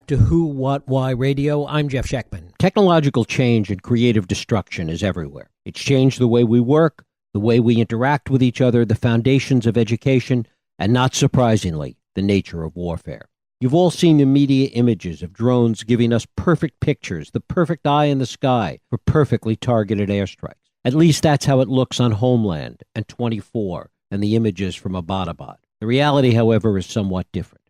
to Who, What, Why Radio. I'm Jeff Schechtman. Technological change and creative destruction is everywhere. It's changed the way we work, the way we interact with each other, the foundations of education, and not surprisingly, the nature of warfare. You've all seen the media images of drones giving us perfect pictures, the perfect eye in the sky for perfectly targeted airstrikes. At least that's how it looks on Homeland and 24 and the images from Abbottabad. The reality, however, is somewhat different.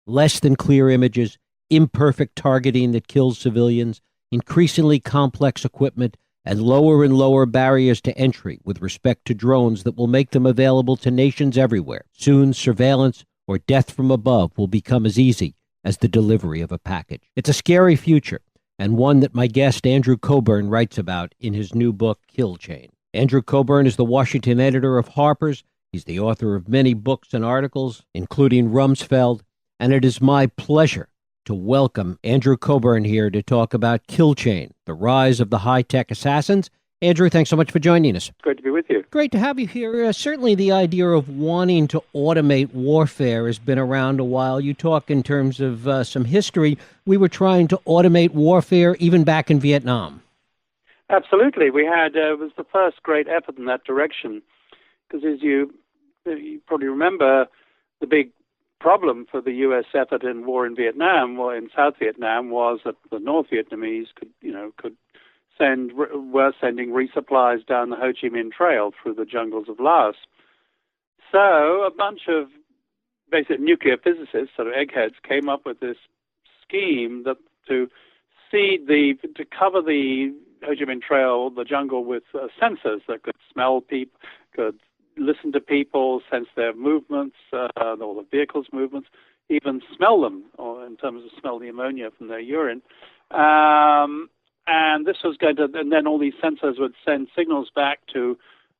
Less than clear images, imperfect targeting that kills civilians, increasingly complex equipment, and lower barriers to entry with respect to drones that will make them available to nations everywhere. Soon, surveillance or death from above will become as easy as the delivery of a package. It's a scary future, and one that my guest Andrew Cockburn writes about in his new book, Kill Chain. Andrew Cockburn is the Washington editor of Harper's. He's the author of many books and articles, including Rumsfeld, and it is my pleasure to welcome Andrew Cockburn here to talk about Kill Chain, the rise of the high-tech assassins. Andrew, thanks so much for joining us. Great to be with you. Great to have you here. Certainly the idea of wanting to automate warfare has been around a while. You talk in terms of some history. We were trying to automate warfare even back in Vietnam. Absolutely. We had, it was the first great effort in that direction. Because as you probably remember, the big problem for the U.S. effort in war in Vietnam, or in South Vietnam, was that the North Vietnamese were sending resupplies down the Ho Chi Minh Trail through the jungles of Laos. So a bunch of basic nuclear physicists, sort of eggheads, came up with this scheme that to cover the Ho Chi Minh Trail, the jungle, with sensors that could smell people, could listen to people, sense their movements, all the vehicles' movements, even smell them, or in terms of smell the ammonia from their urine. And this was and then all these sensors would send signals back to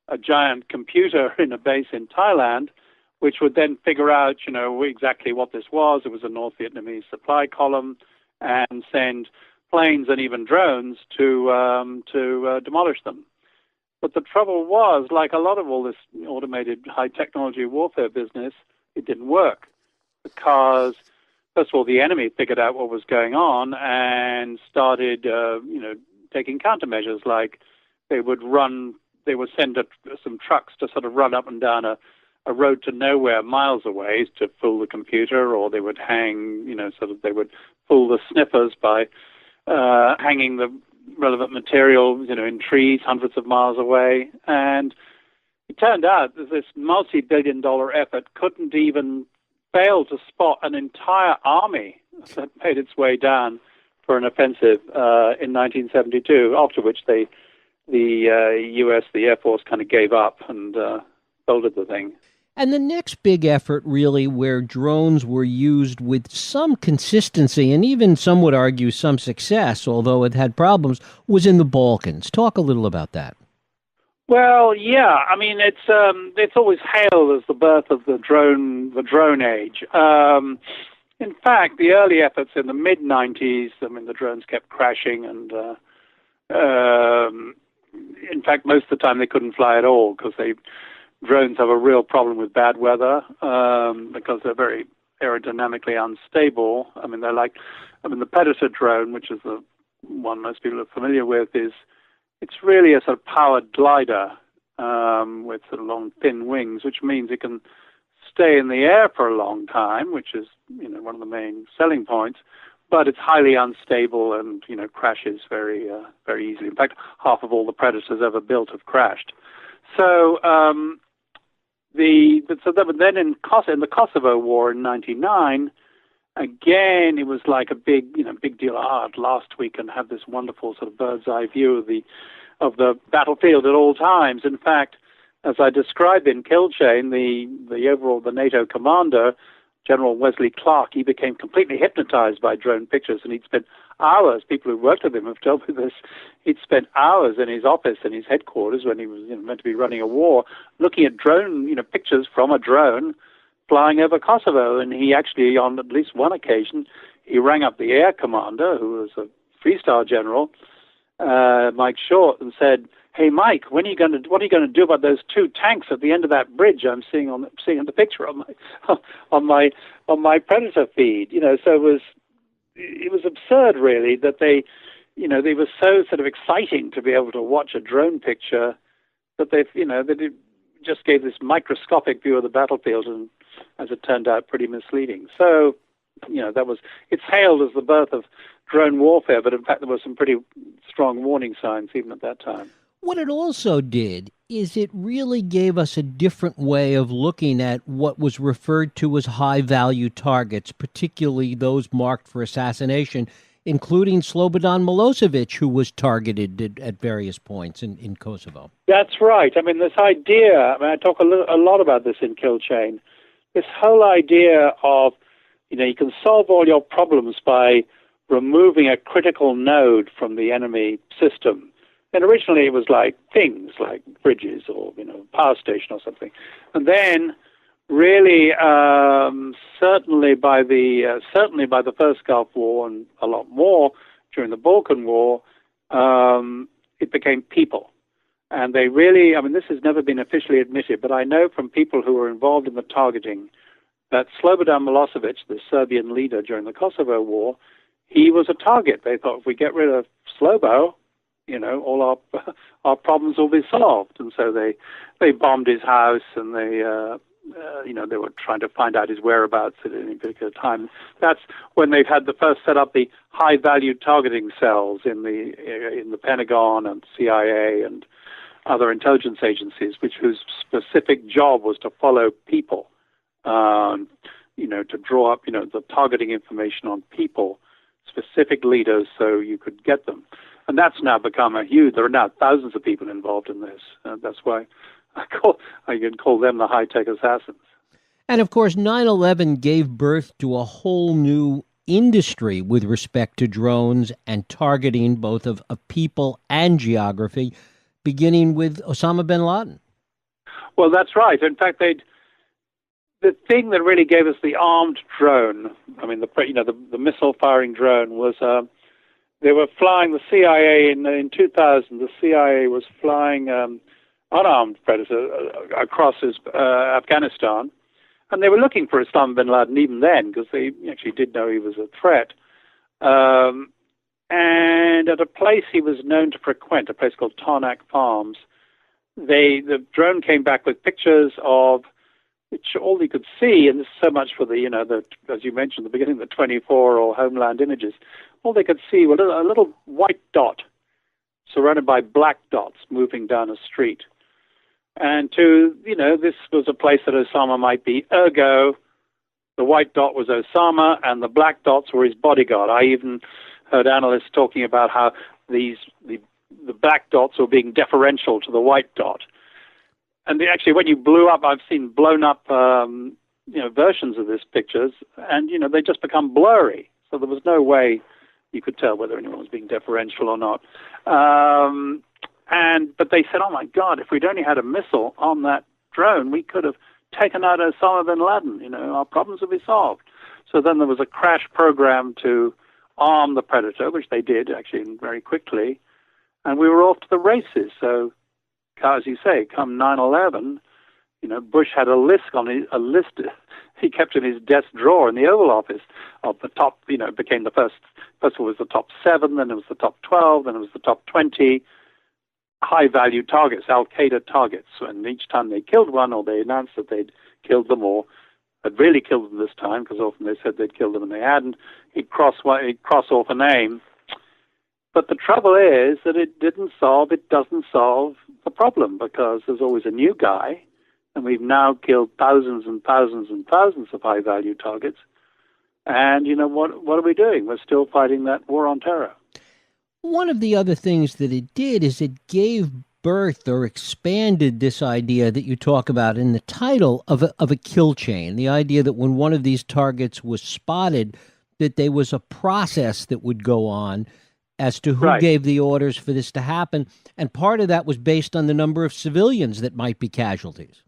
a giant computer in a base in Thailand, which would then figure out, exactly what this was. It was a North Vietnamese supply column, and send planes and even drones to demolish them. But the trouble was, like a lot of all this automated high-technology warfare business, it didn't work because, first of all, the enemy figured out what was going on and started, taking countermeasures. Like they would send some trucks to sort of run up and down a road to nowhere miles away to fool the computer, or they would they would fool the sniffers by hanging the relevant material, in trees hundreds of miles away. And it turned out that this multi-billion-dollar effort couldn't even fail to spot an entire army that made its way down for an offensive in 1972, after which the U.S., the Air Force, kind of gave up and folded the thing. And the next big effort, really, where drones were used with some consistency and even some would argue some success, although it had problems, was in the Balkans. Talk a little about that. Well, yeah. I mean, it's always hailed as the birth of the drone age. In fact, the early efforts in the mid-90s, the drones kept crashing, and in fact, most of the time they couldn't fly at all because drones have a real problem with bad weather because they're very aerodynamically unstable. They're like, the Predator drone, which is the one most people are familiar with, it's really a sort of powered glider with sort of long, thin wings, which means it can stay in the air for a long time, which is, one of the main selling points. But it's highly unstable and, crashes very, very easily. In fact, half of all the Predators ever built have crashed. So, then in the Kosovo War in '99, again, it was like a big deal. At last we can have this wonderful sort of bird's eye view of the battlefield at all times. In fact, as I described in Kill Chain, the NATO commander, General Wesley Clark, he became completely hypnotized by drone pictures, and he'd spent hours. People who worked with him have told me this. He'd spent hours in his office, in his headquarters, when he was meant to be running a war, looking at drone, pictures from a drone flying over Kosovo. And he actually, on at least one occasion, he rang up the air commander, who was a three-star general, Mike Short, and said, "Hey, Mike, what are you going to do about those two tanks at the end of that bridge I'm seeing on the picture on my Predator feed?" So it was absurd, really, that they were so sort of exciting to be able to watch a drone picture that they just gave this microscopic view of the battlefield, and as it turned out, pretty misleading. So, it's hailed as the birth of drone warfare, but in fact there were some pretty strong warning signs even at that time. What it also did is it really gave us a different way of looking at what was referred to as high-value targets, particularly those marked for assassination, including Slobodan Milosevic, who was targeted at various points in Kosovo. That's right. I mean, this idea, I talk a lot about this in Kill Chain, this whole idea of, you can solve all your problems by removing a critical node from the enemy system. And originally it was like things like bridges or, power station or something. And then really, certainly by the first Gulf War and a lot more during the Balkan War, it became people. And they really, this has never been officially admitted, but I know from people who were involved in the targeting that Slobodan Milosevic, the Serbian leader during the Kosovo War, he was a target. They thought if we get rid of Slobo, all our problems will be solved. And so they bombed his house, and they were trying to find out his whereabouts at any particular time. That's when they've had the first set up the high-value targeting cells in the Pentagon and CIA and other intelligence agencies, whose specific job was to follow people, to draw up, the targeting information on people, specific leaders, so you could get them. And that's now become there are now thousands of people involved in this. That's why I can call them the high-tech assassins. And of course, 9/11 gave birth to a whole new industry with respect to drones and targeting both of people and geography, beginning with Osama bin Laden. Well, that's right. In fact, the thing that really gave us the armed drone, the missile-firing drone, was they were flying the CIA in 2000. The CIA was flying unarmed Predator across Afghanistan, and they were looking for Osama bin Laden even then, because they actually did know he was a threat. And at a place he was known to frequent, a place called Tarnak Farms, the drone came back with pictures of which all he could see, and this is so much for as you mentioned at the beginning, the 24 or Homeland images. All they could see was a little white dot surrounded by black dots moving down a street. And this was a place that Osama might be. Ergo, the white dot was Osama, and the black dots were his bodyguard. I even heard analysts talking about how the black dots were being deferential to the white dot. And actually, when you blew up, I've seen blown up, versions of these pictures, and they just become blurry. So there was no way you could tell whether anyone was being deferential or not. But they said, "Oh my God, if we'd only had a missile on that drone, we could have taken out Osama bin Laden. Our problems would be solved." So then there was a crash program to arm the Predator, which they did actually very quickly, and we were off to the races. So, as you say, come 9/11, Bush had a list he kept in his desk drawer in the Oval Office of the top, became the first of all was the top 7, then it was the top 12, then it was the top 20 high-value targets, Al-Qaeda targets. And each time they killed one, or they announced that they'd killed them, or had really killed them this time, because often they said they'd killed them and they hadn't, he'd cross off a name. But the trouble is that it doesn't solve the problem, because there's always a new guy, and we've now killed thousands and thousands and thousands of high-value targets. And, what are we doing? We're still fighting that war on terror. One of the other things that it did is it gave birth or expanded this idea that you talk about in the title of a kill chain, the idea that when one of these targets was spotted, that there was a process that would go on as to who gave the orders for this to happen. And part of that was based on the number of civilians that might be casualties.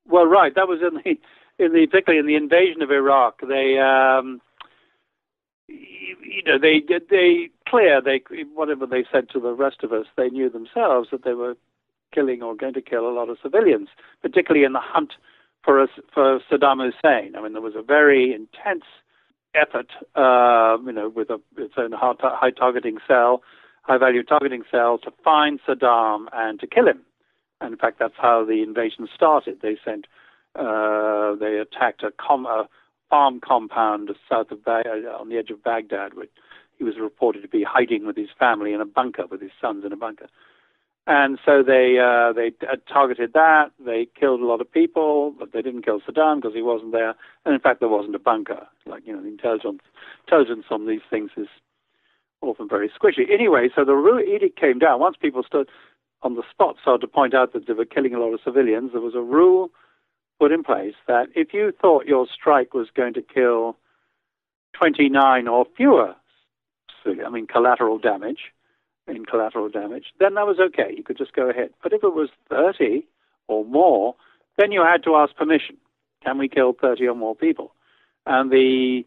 Well, right. That was particularly in the invasion of Iraq. They, whatever they said to the rest of us, they knew themselves that they were killing or going to kill a lot of civilians, particularly in the hunt for Saddam Hussein. There was a very intense effort, with its own high value targeting cell to find Saddam and to kill him. And in fact, that's how the invasion started. They attacked a farm compound south of on the edge of Baghdad, where he was reported to be hiding with his family in a bunker, with his sons in a bunker. And so they targeted that. They killed a lot of people, but they didn't kill Saddam because he wasn't there. And in fact, there wasn't a bunker. The intelligence on these things is often very squishy. Anyway, so the edict came down. Once people stood on the spot, started to point out that they were killing a lot of civilians, there was a rule put in place that if you thought your strike was going to kill 29 or fewer, collateral damage, then that was okay. You could just go ahead. But if it was 30 or more, then you had to ask permission. Can we kill 30 or more people? And the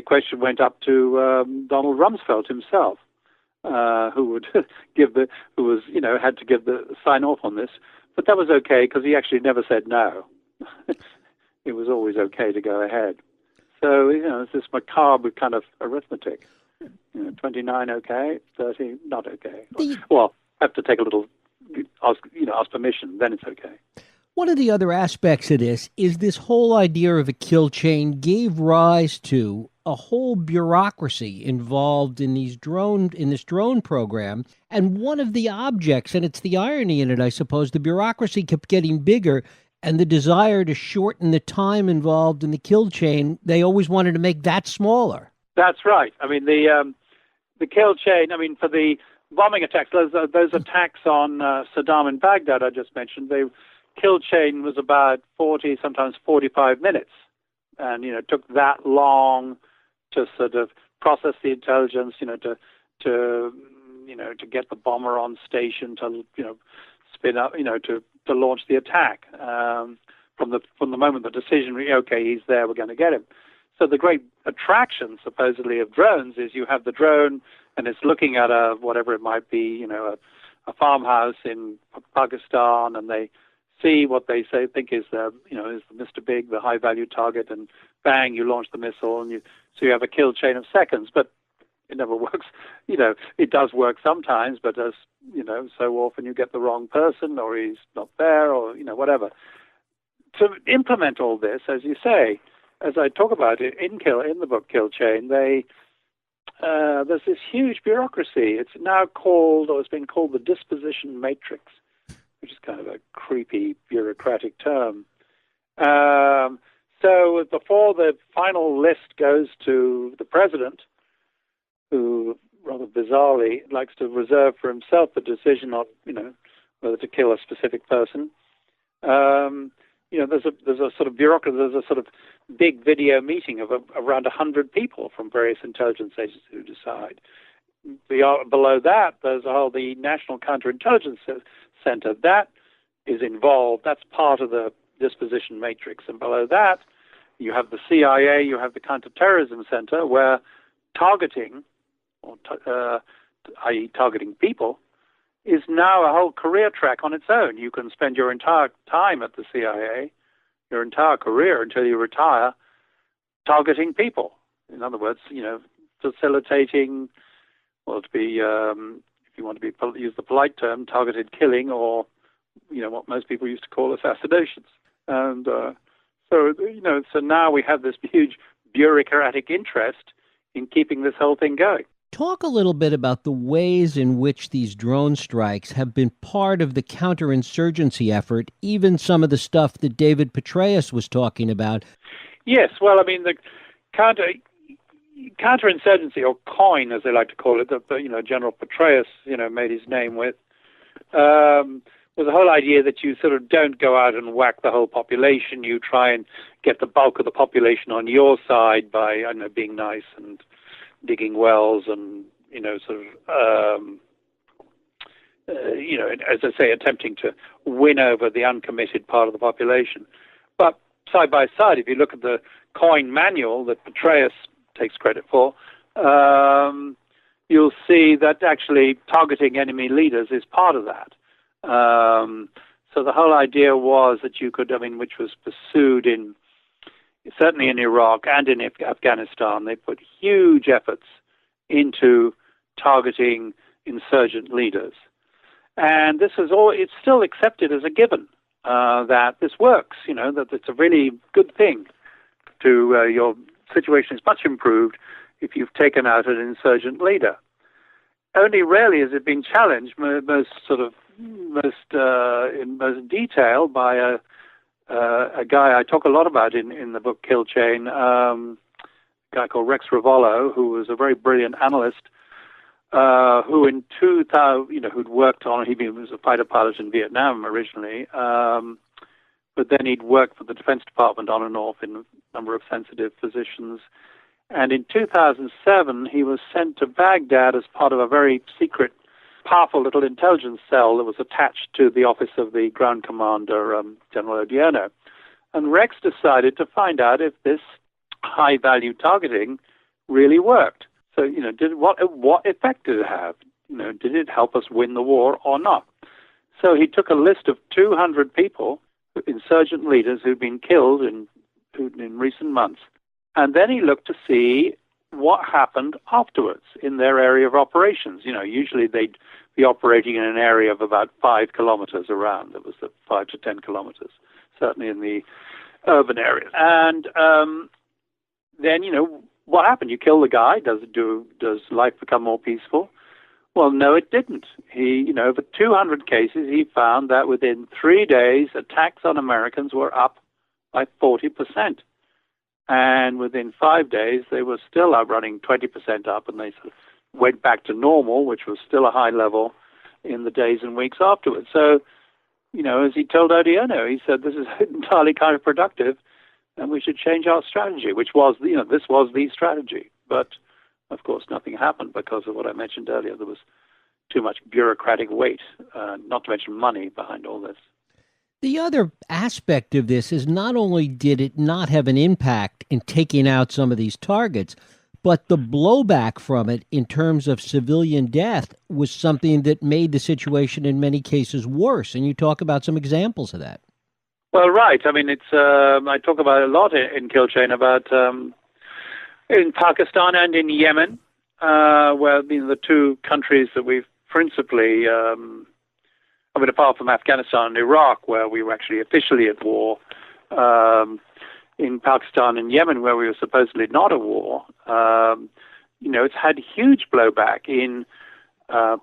question went up to Donald Rumsfeld himself, who had to give the sign off on this. But that was okay because he actually never said no. It was always okay to go ahead. So, it's this macabre kind of arithmetic. 29 okay, 30 not okay. Have to take a little, ask permission, then it's okay. One of the other aspects of this is this whole idea of a kill chain gave rise to a whole bureaucracy involved in this drone program. And one of the objects, and it's the irony in it, I suppose, the bureaucracy kept getting bigger, and the desire to shorten the time involved in the kill chain, they always wanted to make that smaller. That's right. The kill chain, for the bombing attacks, those attacks on Saddam in Baghdad I just mentioned, the kill chain was about 40, sometimes 45 minutes. And, it took that long to sort of process the intelligence, to get the bomber on station, to, spin up, to launch the attack. From the moment the decision, okay, he's there, we're going to get him. So the great attraction, supposedly, of drones is you have the drone and it's looking at whatever it might be, a farmhouse in Pakistan, and they see what they think is the Mr. Big, the high-value target, and bang, you launch the missile, and so you have a kill chain of seconds. But it never works. It does work sometimes, but as so often you get the wrong person, or he's not there, or whatever. To implement all this, as you say, as I talk about it in the book Kill Chain, there's this huge bureaucracy. It's now called, or it's been called, the disposition matrix, which is kind of a creepy bureaucratic term. So before the final list goes to the president, who rather bizarrely likes to reserve for himself the decision on, whether to kill a specific person, there's a sort of bureaucracy, there's a sort of big video meeting of around 100 people from various intelligence agencies who decide. Below that, there's the National CounterInsurgency Center. That is involved. That's part of the disposition matrix. And below that, you have the CIA, you have the Counterterrorism Center, where targeting, i.e. targeting people, is now a whole career track on its own. You can spend your entire time at the CIA, your entire career until you retire, targeting people. In other words, facilitating, to be, if you want to use the polite term, targeted killing, or, what most people used to call assassinations. And so now we have this huge bureaucratic interest in keeping this whole thing going. Talk a little bit about the ways in which these drone strikes have been part of the counterinsurgency effort, even some of the stuff that David Petraeus was talking about. Yes, well, the counterinsurgency, or COIN, as they like to call it, that General Petraeus, made his name with, was the whole idea that you sort of don't go out and whack the whole population. You try and get the bulk of the population on your side by, being nice and digging wells and, as I say, attempting to win over the uncommitted part of the population. But side by side, if you look at the COIN manual that Petraeus takes credit for, you'll see that actually targeting enemy leaders is part of that. So the whole idea was that you could, which was pursued in certainly in Iraq and in Afghanistan, they put huge efforts into targeting insurgent leaders. And this is all, it's still accepted as a given that this works, that it's a really good thing your situation is much improved if you've taken out an insurgent leader. Only rarely has it been challenged, in most detail by a guy I talk a lot about in the book Kill Chain, a guy called Rex Ravollo, who was a very brilliant analyst, who in 2000, who'd worked on, he was a fighter pilot in Vietnam originally, but then he'd worked for the Defense Department on and off in a number of sensitive positions. And in 2007, he was sent to Baghdad as part of a very secret, powerful little intelligence cell that was attached to the office of the ground commander, General Odierno. And Rex decided to find out if this high-value targeting really worked. So, what effect did it have? Did it help us win the war or not? So he took a list of 200 people, insurgent leaders who'd been killed in recent months, and then he looked to see what happened afterwards in their area of operations. Usually they'd be operating in an area of about 5 kilometers around. It was the 5 to 10 kilometers, certainly in the urban areas. And then, what happened? You kill the guy. Does life become more peaceful? Well, no, it didn't. Over 200 cases, he found that within 3 days, attacks on Americans were up by 40%. And within 5 days, they were still running 20% up, and they sort of went back to normal, which was still a high level in the days and weeks afterwards. So, as he told Odierno, he said, this is entirely counterproductive, and we should change our strategy, which was, this was the strategy. But, of course, nothing happened because of what I mentioned earlier. There was too much bureaucratic weight, not to mention money behind all this. The other aspect of this is not only did it not have an impact in taking out some of these targets, but the blowback from it in terms of civilian death was something that made the situation in many cases worse. And you talk about some examples of that. Well, right. I mean, I talk about it a lot in Kill Chain about in Pakistan and in Yemen, where the two countries that we've principally, apart from Afghanistan and Iraq, where we were actually officially at war, in Pakistan and Yemen, where we were supposedly not at war, it's had huge blowback in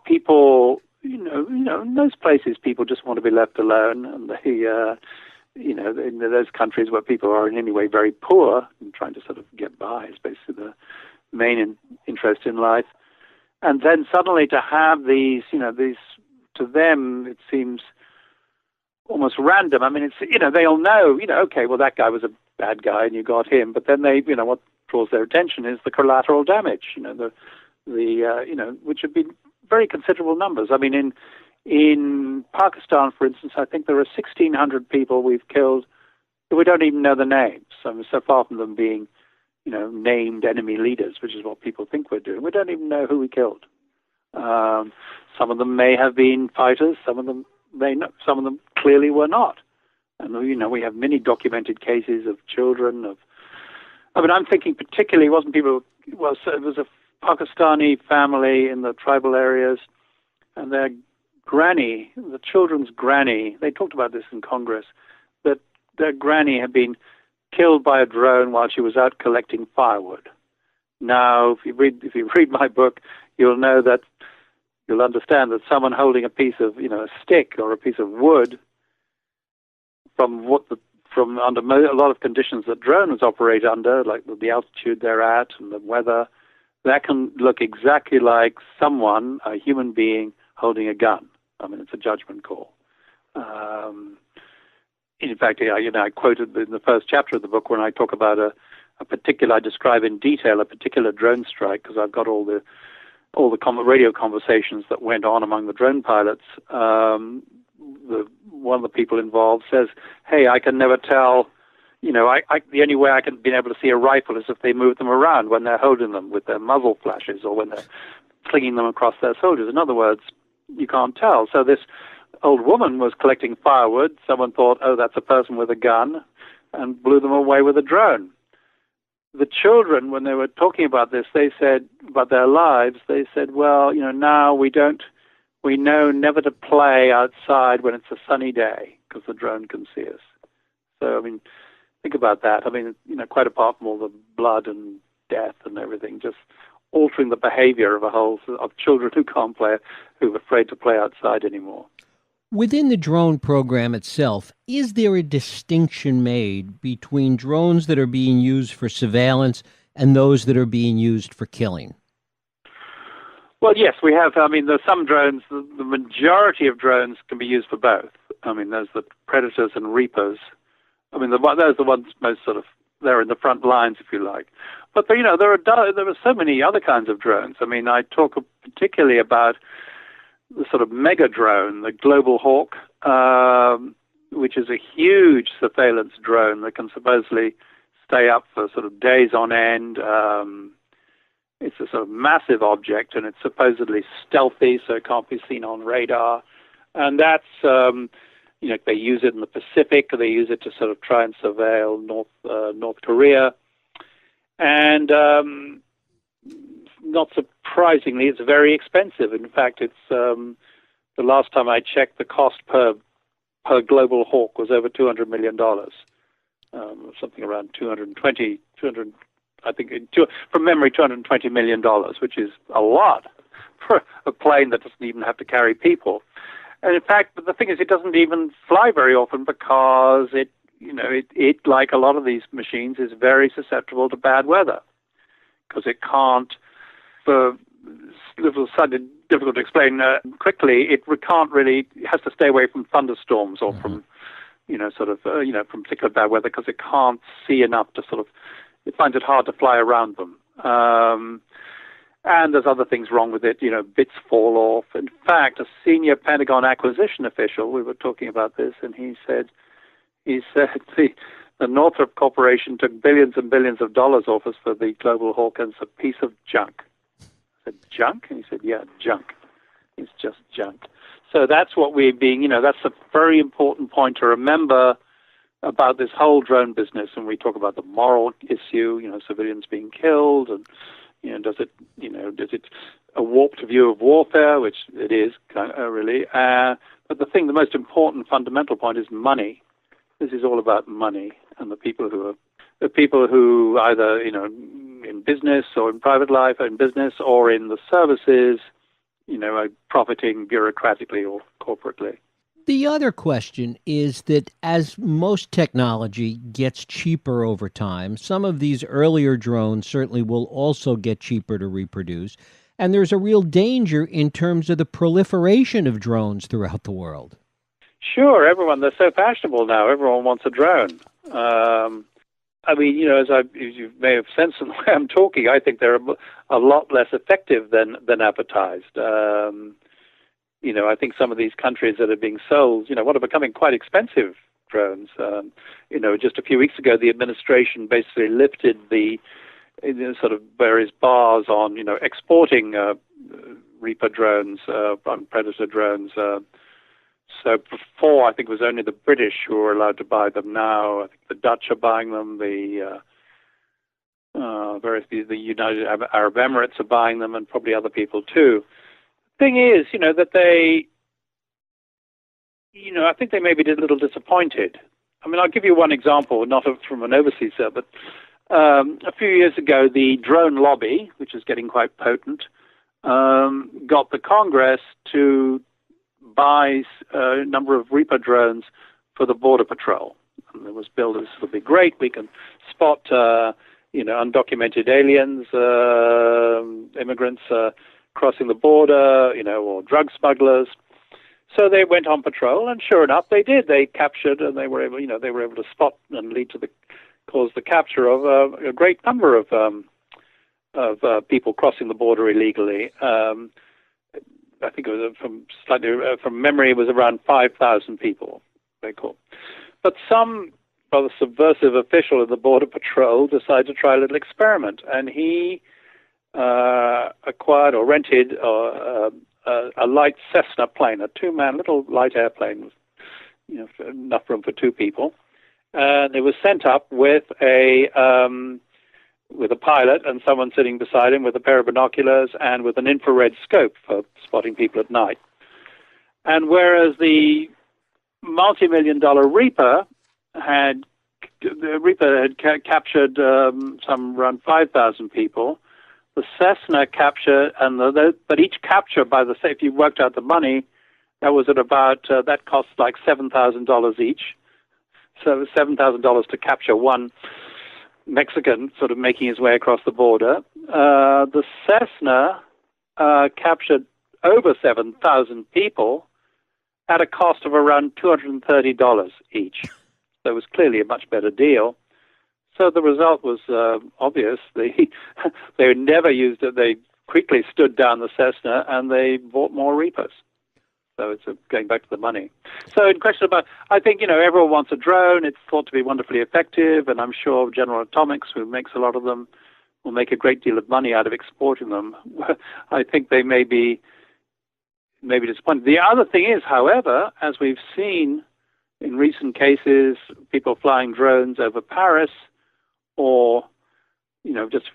people. In those places, people just want to be left alone, and they, in those countries where people are in any way very poor and trying to sort of get by is basically the main interest in life. And then suddenly to have these, to them, it seems almost random. I mean, it's, they all know, okay, well, that guy was a bad guy and you got him. But then they, what draws their attention is the collateral damage, which have been very considerable numbers. I mean, in Pakistan, for instance, I think there are 1,600 people we've killed that we don't even know the names. So far from them being, named enemy leaders, which is what people think we're doing. We don't even know who we killed. Some of them may have been fighters. Some of them may not. Some of them clearly were not. And we have many documented cases of children. I'm thinking particularly it was a Pakistani family in the tribal areas, and their granny, the children's granny. They talked about this in Congress, that their granny had been killed by a drone while she was out collecting firewood. Now, if you read my book, you'll understand that someone holding a piece of, a stick or a piece of wood from under a lot of conditions that drones operate under, like the altitude they're at and the weather, that can look exactly like someone, a human being, holding a gun. I mean, it's a judgment call. In fact, I quoted in the first chapter of the book when I talk about I describe in detail a particular drone strike, because I've got all the radio conversations that went on among the drone pilots. One of the people involved says, "Hey, I can never tell. The only way I can be able to see a rifle is if they move them around when they're holding them with their muzzle flashes or when they're flinging them across their shoulders. In other words, you can't tell." So this old woman was collecting firewood. Someone thought, "Oh, that's a person with a gun," and blew them away with a drone. the children, when they were talking about this, they said, about their lives, they said, well, now we know never to play outside when it's a sunny day because the drone can see us. So, think about that. Quite apart from all the blood and death and everything, just altering the behavior of children who can't play, who are afraid to play outside anymore. Within the drone program itself, is there a distinction made between drones that are being used for surveillance and those that are being used for killing? Well, yes, we have. There's some drones, the majority of drones can be used for both. There's the predators and reapers. Those are the ones most they're in the front lines, if you like. But, there are so many other kinds of drones. I talk particularly about the sort of mega drone, the Global Hawk, which is a huge surveillance drone that can supposedly stay up for sort of days on end. It's a sort of massive object, and it's supposedly stealthy, so it can't be seen on radar. And that's, they use it in the Pacific. They use it to sort of try and surveil North Korea. And not surprisingly, it's very expensive. In fact, it's the last time I checked, the cost per Global Hawk was over $200 million, something around 200, I think, from memory, $220 million, which is a lot for a plane that doesn't even have to carry people. And in fact, the thing is, it doesn't even fly very often because it, like a lot of these machines, is very susceptible to bad weather because it can't. For little sudden, difficult to explain quickly, it can't really. It has to stay away from thunderstorms or from, from particular bad weather because it can't see enough to sort of. It finds it hard to fly around them. And there's other things wrong with it. Bits fall off. In fact, a senior Pentagon acquisition official, we were talking about this, and he said the Northrop Corporation took billions and billions of dollars off us for the Global Hawk, and it's a piece of junk. I said, junk? And he said, yeah, junk. It's just junk. So that's what we're being, that's a very important point to remember about this whole drone business. And we talk about the moral issue, civilians being killed, and, does it a warped view of warfare, which it is, really. But the most important fundamental point is money. This is all about money, and the people who either, in business or in private life, or in business or in the services, are profiting bureaucratically or corporately. The other question is that as most technology gets cheaper over time, some of these earlier drones certainly will also get cheaper to reproduce. And there's a real danger in terms of the proliferation of drones throughout the world. Sure, they're so fashionable now. Everyone wants a drone. As you may have sensed in the way I'm talking, I think they're a lot less effective than advertised. I think some of these countries that are being sold, are becoming quite expensive drones. Just a few weeks ago, the administration basically lifted the sort of various bars on, exporting Reaper drones, Predator drones. So before, I think it was only the British who were allowed to buy them. Now, I think the Dutch are buying them. The United Arab Emirates are buying them, and probably other people too. Thing is, that they, I think they maybe did a little disappointed. I'll give you one example, not from an overseas sale, but a few years ago, the drone lobby, which is getting quite potent, got the Congress to buy a number of Reaper drones for the Border Patrol. And there was billed, this will be great, we can spot, undocumented aliens, immigrants, crossing the border, or drug smugglers. So they went on patrol, and sure enough, they did. They captured, and they were able to spot and cause the capture of a great number of people crossing the border illegally. I think it was from memory, it was around 5,000 people they caught. But some rather subversive official of the Border Patrol decided to try a little experiment, and he acquired or rented a light Cessna plane, a two-man little light airplane with enough room for two people. And it was sent up with a with a pilot and someone sitting beside him with a pair of binoculars and with an infrared scope for spotting people at night. And whereas the multi-million-dollar Reaper had captured some around 5,000 people, the Cessna captured, but each capture if you worked out the money, that was at about that cost like $7,000 each. So it was $7,000 to capture one Mexican sort of making his way across the border. The Cessna captured over 7,000 people at a cost of around $230 each. So it was clearly a much better deal. So the result was obvious. They never used it. They quickly stood down the Cessna and they bought more Reapers. So it's going back to the money. So in question about, I think, everyone wants a drone. It's thought to be wonderfully effective, and I'm sure General Atomics, who makes a lot of them, will make a great deal of money out of exporting them. I think they may be disappointed. The other thing is, however, as we've seen in recent cases, people flying drones over Paris, or, just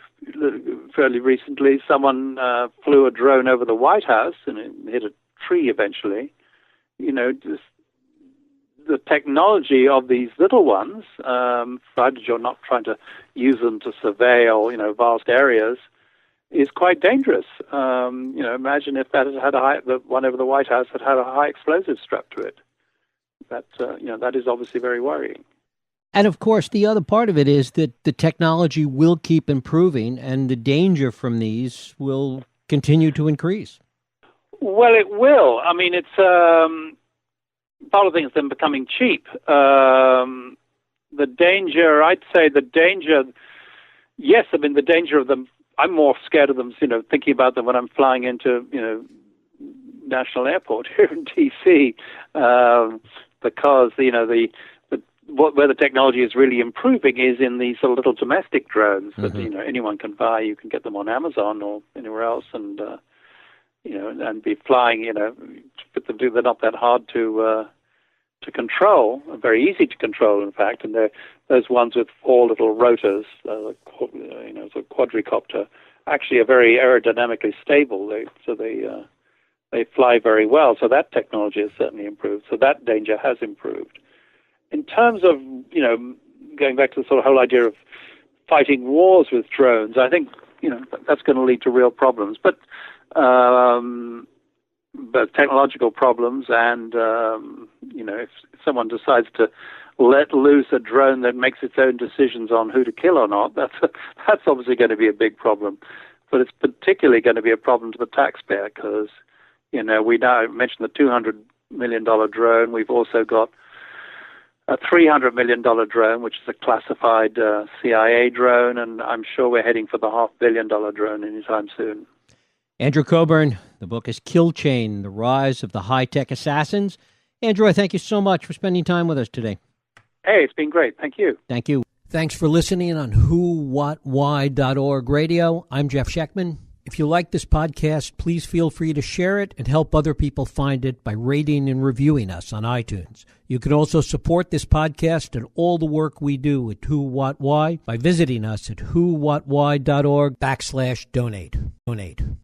fairly recently, someone flew a drone over the White House and it hit a tree eventually. Just the technology of these little ones, provided you're not trying to use them to surveil, vast areas, is quite dangerous. Imagine if that had the one over the White House had a high explosive strapped to it. That is obviously very worrying. And of course, the other part of it is that the technology will keep improving, and the danger from these will continue to increase. Well, it will. I mean, it's part of the thing is them becoming cheap. The danger, I'd say the danger, yes, I mean, the danger of them, I'm more scared of them, thinking about them when I'm flying into, National Airport here in D.C., because, where the technology is really improving is in these sort of little domestic drones that, anyone can buy. You can get them on Amazon or anywhere else, and and be flying, they're not that hard to control, very easy to control, in fact, and they're those ones with 4 little rotors, sort of quadricopter, actually are very aerodynamically stable. They fly very well, so that technology has certainly improved. So that danger has improved. In terms of, going back to the sort of whole idea of fighting wars with drones, I think, that's going to lead to real problems. But technological problems, and if someone decides to let loose a drone that makes its own decisions on who to kill or not, that's obviously going to be a big problem. But it's particularly going to be a problem to the taxpayer because, we now mentioned the $200 million drone. We've also got a $300 million drone, which is a classified CIA drone, and I'm sure we're heading for the $500 million drone anytime soon. Andrew Cockburn, the book is Kill Chain, The Rise of the High-Tech Assassins. Andrew, I thank you so much for spending time with us today. Hey, it's been great. Thank you. Thank you. Thanks for listening on WhoWhatWhy.org radio. I'm Jeff Sheckman. If you like this podcast, please feel free to share it and help other people find it by rating and reviewing us on iTunes. You can also support this podcast and all the work we do at WhoWhatWhy by visiting us at WhoWhatWhy.org/donate.